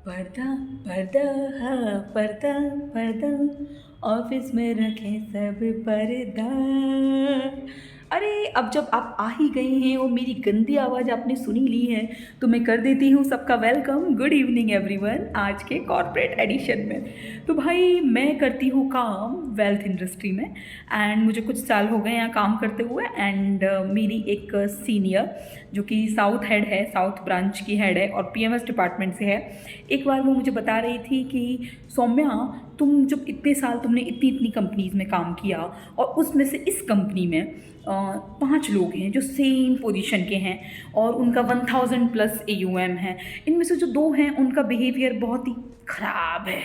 पर्दा पर्दा हाँ पर्दा पर्दा ऑफिस में रखें सब पर्दा। अरे अब जब आप आ ही गए हैं और मेरी गंदी आवाज़ आपने सुनी ली है तो मैं कर देती हूँ सबका वेलकम। गुड इवनिंग एवरीवन आज के कॉर्पोरेट एडिशन में। तो भाई मैं करती हूँ काम वेल्थ इंडस्ट्री में एंड मुझे कुछ साल हो गए यहाँ काम करते हुए एंड मेरी एक सीनियर जो कि साउथ हेड है, साउथ ब्रांच की हेड है और पीएमएस डिपार्टमेंट से है। एक बार वो मुझे बता रही थी कि सौम्या तुम जब इतने साल तुमने इतनी इतनी कंपनीज़ में काम किया और उसमें से इस कंपनी में 5 लोग हैं जो सेम पोजीशन के हैं और उनका 1000+ AUM है। इनमें से जो 2 हैं उनका बिहेवियर बहुत ही ख़राब है,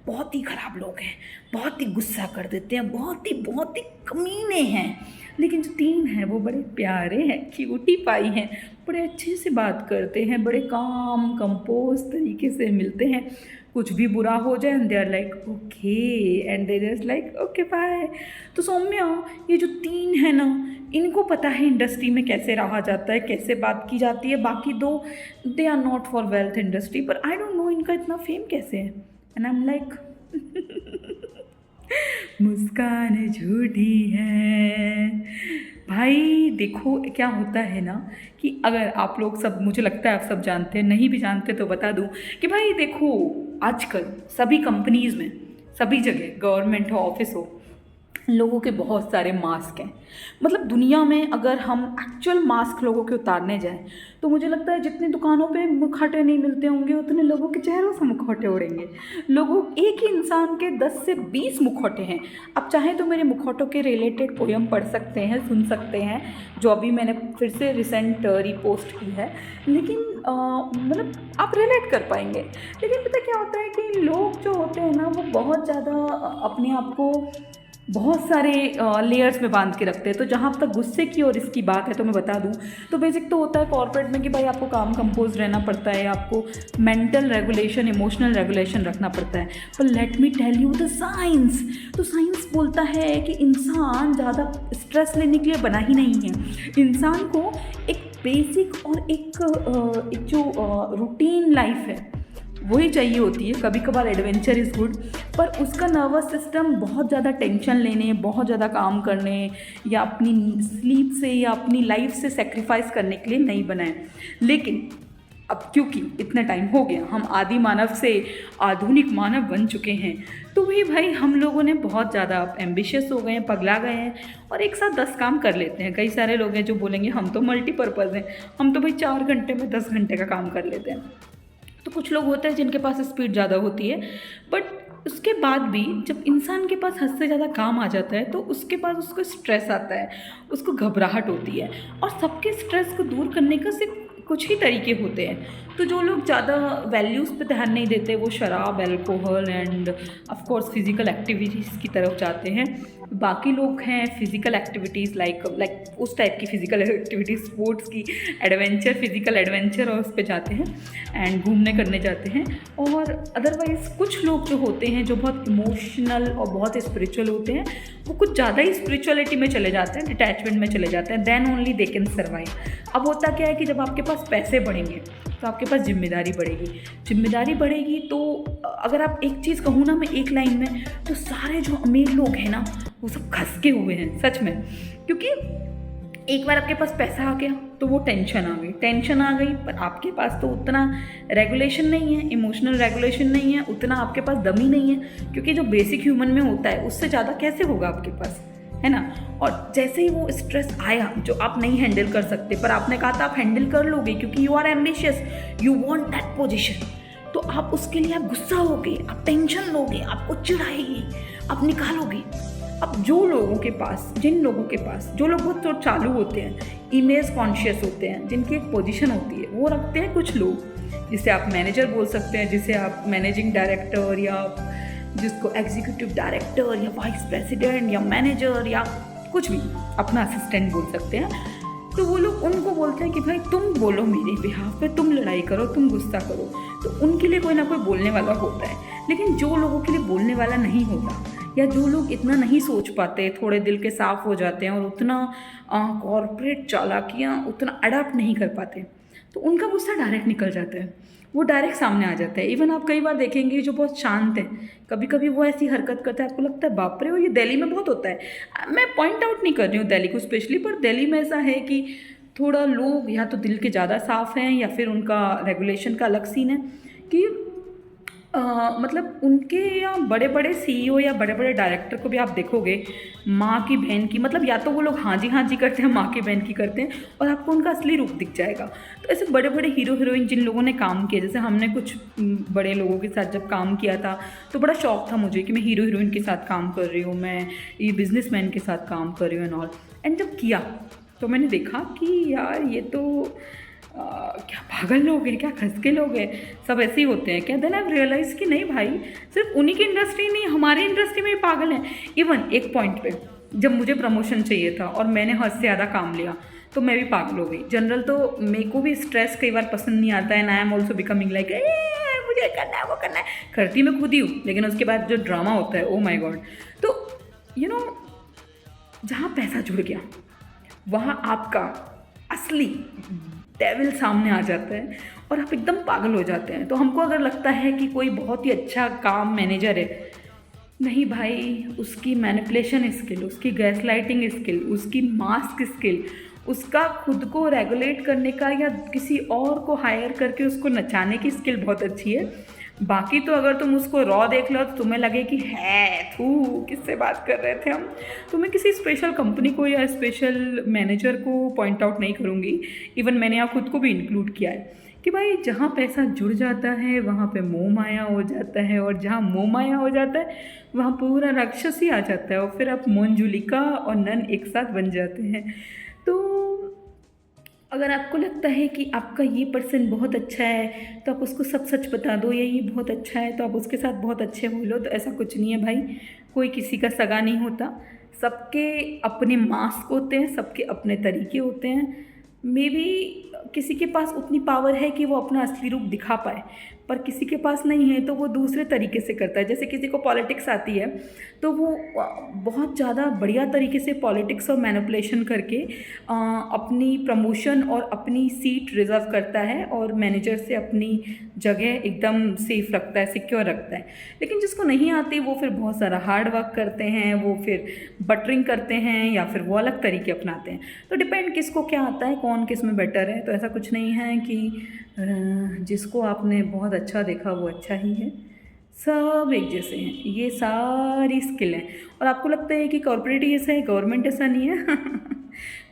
बहुत ही ख़राब लोग हैं, बहुत ही गुस्सा कर देते हैं, बहुत ही कमीने हैं। लेकिन जो 3 हैं वो बड़े प्यारे हैं, क्यूटी पाई हैं, बड़े अच्छे से बात करते हैं, बड़े काम कंपोज तरीके से मिलते हैं। कुछ भी बुरा हो जाए and they are like okay and they just like okay bye. तो सौम्या ये जो 3 है ना इनको पता है इंडस्ट्री में कैसे रहा जाता है, कैसे बात की जाती है। बाकी 2 they are not for wealth industry, पर आई डोंट नो इनका इतना फेम कैसे है। एंड आई एम लाइक मुस्कान झूठी है। भाई देखो क्या होता है ना कि अगर आप लोग सब, मुझे लगता है आप सब जानते हैं, नहीं भी जानते तो बता दूं कि भाई देखो आजकल सभी कंपनीज़ में, सभी जगह गवर्नमेंट हो ऑफिस हो, लोगों के बहुत सारे मास्क हैं। मतलब दुनिया में अगर हम एक्चुअल मास्क लोगों के उतारने जाएं तो मुझे लगता है जितनी दुकानों पे मुखौटे नहीं मिलते होंगे उतने लोगों के चेहरों से मुखौटे उड़ेंगे। लोगों एक ही इंसान के 10 से 20 मुखौटे हैं। आप चाहें तो मेरे मुखौटों के रिलेटेड पोयम पढ़ सकते हैं, सुन सकते हैं, जो अभी मैंने फिर से रिसेंट रिपोस्ट की है। लेकिन मतलब आप रिलेट कर पाएंगे। लेकिन पता क्या होता है कि लोग जो होते हैं ना वो बहुत ज़्यादा अपने आप को बहुत सारे लेयर्स में बांध के रखते हैं। तो जहाँ तक गुस्से की और इसकी बात है तो मैं बता दूँ तो बेसिक तो होता है कॉर्पोरेट में कि भाई आपको काम कंपोज रहना पड़ता है, आपको मेंटल रेगुलेशन, इमोशनल रेगुलेशन रखना पड़ता है। पर let me tell you the science. तो साइंस बोलता है कि इंसान ज़्यादा स्ट्रेस लेने के लिए बना ही नहीं है। इंसान को एक बेसिक और एक जो रूटीन लाइफ है वही चाहिए होती है। कभी कभार एडवेंचर इज़ गुड, पर उसका नर्वस सिस्टम बहुत ज़्यादा टेंशन लेने, बहुत ज़्यादा काम करने या अपनी स्लीप से या अपनी लाइफ से सेक्रीफाइस करने के लिए नहीं बना है। लेकिन अब क्योंकि इतना टाइम हो गया, हम आदि मानव से आधुनिक मानव बन चुके हैं, तो वही भाई हम लोगों ने बहुत ज़्यादा एम्बिशियस हो गए हैं, पगला गए हैं और एक साथ 10 काम कर लेते हैं। कई सारे लोग हैं जो बोलेंगे हम तो मल्टीपर्पज़ हैं, हम तो भाई 4 घंटे में 10 घंटे का काम कर लेते हैं। तो कुछ लोग होते हैं जिनके पास स्पीड ज़्यादा होती है, बट उसके बाद भी जब इंसान के पास हद से ज़्यादा काम आ जाता है तो उसके पास उसको स्ट्रेस आता है, उसको घबराहट होती है। और सबके स्ट्रेस को दूर करने का सिर्फ कुछ ही तरीके होते हैं। तो जो लोग ज़्यादा वैल्यूज़ पे ध्यान नहीं देते वो शराब, alcohol end of course physical activities की तरफ जाते हैं। बाकी लोग हैं फिज़िकल एक्टिविटीज़ लाइक उस टाइप की फ़िज़िकल एक्टिविटीज़, स्पोर्ट्स की, एडवेंचर, फिज़िकल एडवेंचर और उस पे जाते हैं एंड घूमने करने जाते हैं। और अदरवाइज़ कुछ लोग जो होते हैं जो बहुत इमोशनल और बहुत स्पिरिचुअल होते हैं, वो कुछ ज़्यादा ही स्पिरिचुअलिटी में चले जाते हैं, डिटैचमेंट में चले जाते हैं। Then only they can survive. अब होता क्या है कि जब आपके पास पैसे बढ़ेंगे तो आपके पास जिम्मेदारी बढ़ेगी। जिम्मेदारी बढ़ेगी तो अगर आप एक चीज़ कहूँ ना मैं एक लाइन में, तो सारे जो अमीर लोग हैं ना वो सब खसके हुए हैं सच में। क्योंकि एक बार आपके पास पैसा आ गया तो वो टेंशन आ गई, टेंशन आ गई, पर आपके पास तो उतना रेगुलेशन नहीं है, इमोशनल रेगुलेशन नहीं है, उतना आपके पास दम ही नहीं है। क्योंकि जो बेसिक ह्यूमन में होता है उससे ज़्यादा कैसे होगा आपके पास, है ना। और जैसे ही वो स्ट्रेस आया जो आप नहीं हैंडल कर सकते, पर आपने कहा था आप हैंडल कर लोगे क्योंकि you are ambitious, you want that position, तो आप उसके लिए आप गुस्सा होगे, आप टेंशन लोगे, आपको चिढ़ाएगी, आप निकालोगे। अब जो लोगों के पास, जिन लोगों के पास, जो लोग बहुत तो चालू होते हैं, इमेज कॉन्शियस होते हैं, जिनकी एक पोजीशन होती है, वो रखते हैं कुछ लोग जिसे आप मैनेजर बोल सकते हैं, जिसे आप मैनेजिंग डायरेक्टर या जिसको एग्जीक्यूटिव डायरेक्टर या वाइस प्रेसिडेंट या मैनेजर या कुछ भी अपना असिस्टेंट बोल सकते हैं। तो वो लोग उनको बोलते हैं कि भाई तुम बोलो मेरे बिहाफ पे, तुम लड़ाई करो, तुम गुस्सा करो। तो उनके लिए कोई ना कोई बोलने वाला होता है। लेकिन जो लोगों के लिए बोलने वाला नहीं होता या जो लोग इतना नहीं सोच पाते, थोड़े दिल के साफ हो जाते हैं और उतना कॉर्पोरेट चालाकियाँ उतना अडाप्ट नहीं कर पाते, तो उनका गुस्सा डायरेक्ट निकल जाता है, वो डायरेक्ट सामने आ जाता है। इवन आप कई बार देखेंगे जो बहुत शांत है, कभी कभी वो ऐसी हरकत करता है, आपको लगता है बाप रे, और ये दिल्ली में बहुत होता है। मैं पॉइंट आउट नहीं कर रही हूँ दिल्ली को स्पेशली, पर दिल्ली में ऐसा है कि थोड़ा लोग या तो दिल के ज़्यादा साफ़ हैं या फिर उनका रेगुलेशन का अलग सीन है कि मतलब उनके यहाँ बड़े बड़े सीईओ या बड़े बड़े डायरेक्टर को भी आप देखोगे माँ की बहन की, मतलब या तो वो लोग हाँ जी करते हैं, माँ की बहन की करते हैं, और आपको उनका असली रूप दिख जाएगा। तो ऐसे बड़े बड़े हीरो हीरोइन जिन लोगों ने काम किया, जैसे हमने कुछ बड़े लोगों के साथ जब काम किया था तो बड़ा शौक था मुझे कि मैं हीरो हीरोइन के साथ काम कर रही हूँ, मैं ये बिजनेसमैन के साथ काम कर रही हूँ एंड ऑल। एंड जब किया तो मैंने देखा कि यार ये तो क्या पागल लोग हैं, क्या खस के लोग हैं, सब ऐसे ही होते हैं क्या। देन आई रियलाइज़ कि नहीं भाई, सिर्फ उन्हीं की इंडस्ट्री नहीं, हमारी इंडस्ट्री में भी पागल हैं। इवन एक पॉइंट पे जब मुझे प्रमोशन चाहिए था और मैंने हद से ज़्यादा काम लिया तो मैं भी पागल हो गई। जनरल तो मेरे को भी स्ट्रेस कई बार पसंद नहीं आता है, I am also becoming like मुझे करना है वो करना है, करती मैं खुद ही हूँ, लेकिन उसके बाद जो ड्रामा होता है, ओ माई गॉड। तो यू नो, जहाँ पैसा जुड़ गया वहाँ आपका असली डेविल सामने आ जाता है और आप एकदम पागल हो जाते हैं। तो हमको अगर लगता है कि कोई बहुत ही अच्छा काम मैनेजर है, नहीं भाई, उसकी मैनिपुलेशन स्किल, उसकी गैस लाइटिंग स्किल, उसकी मास्क स्किल, उसका खुद को रेगुलेट करने का या किसी और को हायर करके उसको नचाने की स्किल बहुत अच्छी है। बाकी तो अगर तुम उसको रॉ देख लो तो तुम्हें लगे कि है थू, किससे बात कर रहे थे हम। तो मैं किसी स्पेशल कंपनी को या स्पेशल मैनेजर को पॉइंट आउट नहीं करूँगी। इवन मैंने यहाँ खुद को भी इंक्लूड किया है कि भाई जहाँ पैसा जुड़ जाता है वहाँ पे मोह माया हो जाता है, और जहाँ मोह माया हो जाता है वहाँ पूरा राक्षस ही आ जाता है, और फिर आप मंजुलिका और नन एक साथ बन जाते हैं। तो अगर आपको लगता है कि आपका ये पर्सन बहुत अच्छा है तो आप उसको सब सच बता दो, या ये बहुत अच्छा है तो आप उसके साथ बहुत अच्छे बोलो, तो ऐसा कुछ नहीं है भाई। कोई किसी का सगा नहीं होता, सबके अपने मास्क होते हैं, सबके अपने तरीके होते हैं। मे बी किसी के पास उतनी पावर है कि वो अपना असली रूप दिखा पाए, पर किसी के पास नहीं है तो वो दूसरे तरीके से करता है। जैसे किसी को पॉलिटिक्स आती है तो वो बहुत ज़्यादा बढ़िया तरीके से पॉलिटिक्स और मैनिपुलेशन करके अपनी प्रमोशन और अपनी सीट रिजर्व करता है और मैनेजर से अपनी जगह एकदम सेफ रखता है, सिक्योर रखता है। लेकिन जिसको नहीं आती वो फिर बहुत सारा हार्ड वर्क करते हैं, वो फिर बटरिंग करते हैं या फिर वो अलग तरीके अपनाते हैं। तो डिपेंड किसको क्या आता है, कौन किस में बेटर है। तो ऐसा कुछ नहीं है कि जिसको आपने बहुत अच्छा देखा वो अच्छा ही है, सब एक जैसे हैं। ये सारी स्किल हैं। और आपको लगता है कि कॉर्पोरेट ही ऐसा है, गवर्नमेंट ऐसा नहीं है।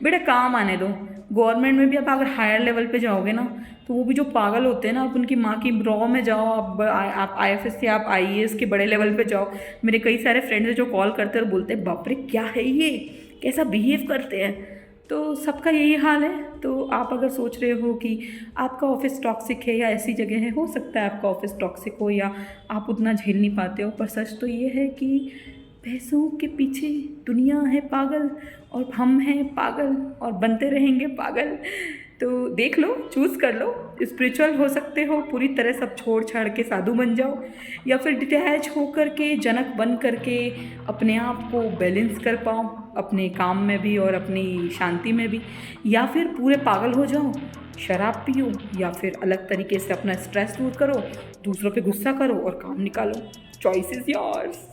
बेटा काम आने दो। गवर्नमेंट में भी आप अगर हायर लेवल पे जाओगे ना तो वो भी जो पागल होते हैं ना, आप उनकी माँ की रॉ में जाओ, आप IFS से आप IAS के बड़े लेवल पे जाओ। मेरे कई सारे फ्रेंड्स हैं जो कॉल करते हैं और बोलते हैं बाप रे क्या है ये, कैसा बिहेव करते हैं। तो सबका यही हाल है। तो आप अगर सोच रहे हो कि आपका ऑफिस टॉक्सिक है या ऐसी जगह है, हो सकता है आपका ऑफिस टॉक्सिक हो या आप उतना झेल नहीं पाते हो, पर सच तो ये है कि पैसों के पीछे दुनिया है पागल और हम हैं पागल और बनते रहेंगे पागल। तो देख लो, चूज़ कर लो। स्पिरिचुअल हो सकते हो, पूरी तरह सब छोड़ छाड़ के साधु बन जाओ, या फिर डिटैच होकर के जनक बन करके अपने आप को बैलेंस कर पाओ अपने काम में भी और अपनी शांति में भी, या फिर पूरे पागल हो जाओ, शराब पियो, या फिर अलग तरीके से अपना स्ट्रेस दूर करो, दूसरों पे गुस्सा करो और काम निकालो। Choice is yours.